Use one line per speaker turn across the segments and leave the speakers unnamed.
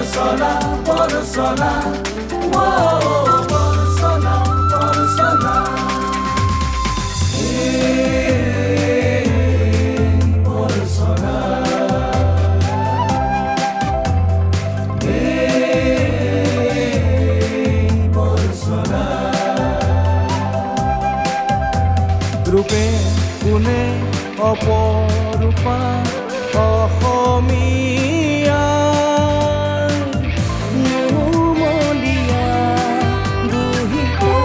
Borsola, Borsola, whoa, Borsola, Borsola. Hey, Borsola. Hey, Borsola. Rupe Pune Oporupa Ohomia Numolia Duhiko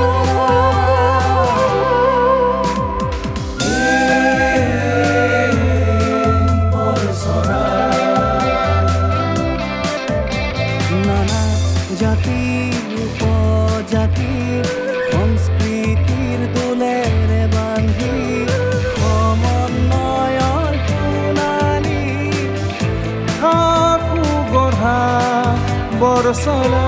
Borsola Nana Jati Upajati Sanskritiর দোলেরে বাঁধি সমন্বয়ৰ সোণালী খাকু গঢ়া বৰচলা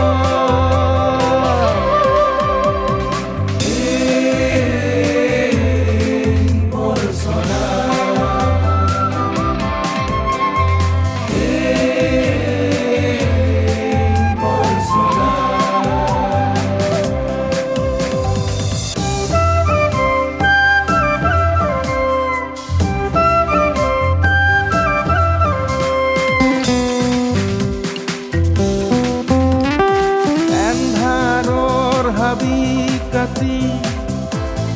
কাতি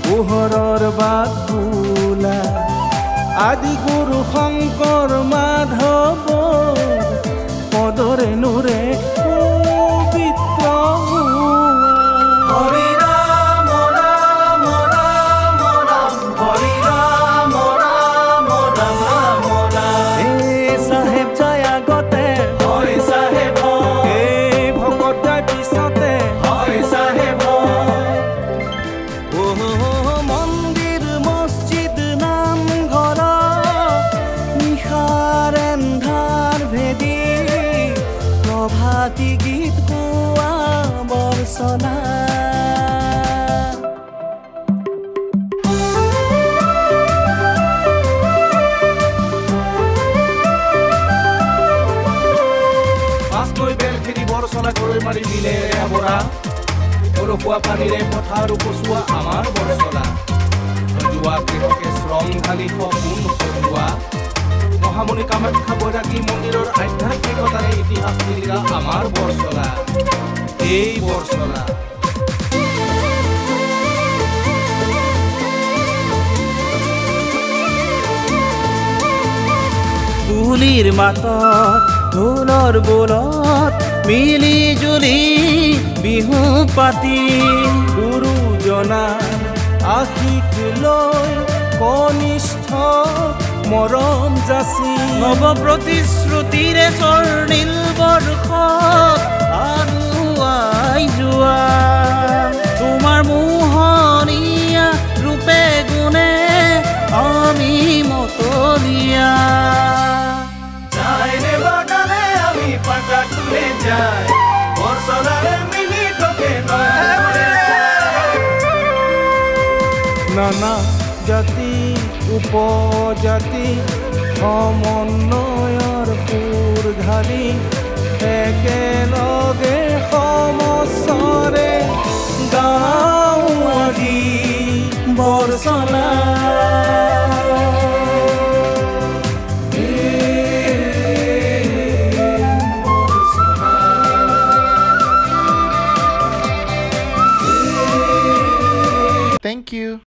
পোহৰৰ বাট বোলা আদি গুৰু শংকৰ মাধৱ পদৰে নোৰে পবিত্ৰ হৰি ৰাম ৰাম ৰাম ৰাম হৰি ৰাম ৰাম ৰাম ৰাম এই চাহেব জয় আগতে হয় চাহেব এই ভকত জয় পিছতে হয় চাহেব মন্দিৰ মছজিদ নামঘৰ নিশাৰ এন্ধাৰ ভেদি প্ৰভাতী গীত গোৱা বৰচলা মাছলৈ বেল খেদি বৰচলা গৰৈ মাৰি দিলেৰে আৱৰা বৰষুৱা পানীৰে পথাৰ উপচোৱা আমাৰ বৰচলা যোৱা কৃষকে শ্ৰম ঢালি সপোন সজোৱা মহামণি কামাখ্যা বৈৰাগী মন্দিৰৰ আধ্যাত্মিকতাৰে ইতিহাস লিখা আমাৰ বৰচলা এই বৰচলা কুলিৰ মাতত ঢোলৰ বোলত মিলি জুলি বিহু পাতি গুৰুজনাৰ আশীষ লৈ কনিষ্ঠ মৰম যাচি নৱ প্ৰতিশ্ৰুতিৰে স্বৰ্ণিল বৰ্ষত আগুৱাই যোৱা তোমাৰ মোহনীয়া ৰূপে গুণে আমি মতলীয়া যায়নে বাগানে আমি পাতা তুলে যাই বৰচলাৰে মিলি তোকে নানা জাতি উপজাতি সমন্বয়ৰ সুৰ ঢালি একেলগে সমস্বৰে গাওঁ আজি বৰচলা
Thank you.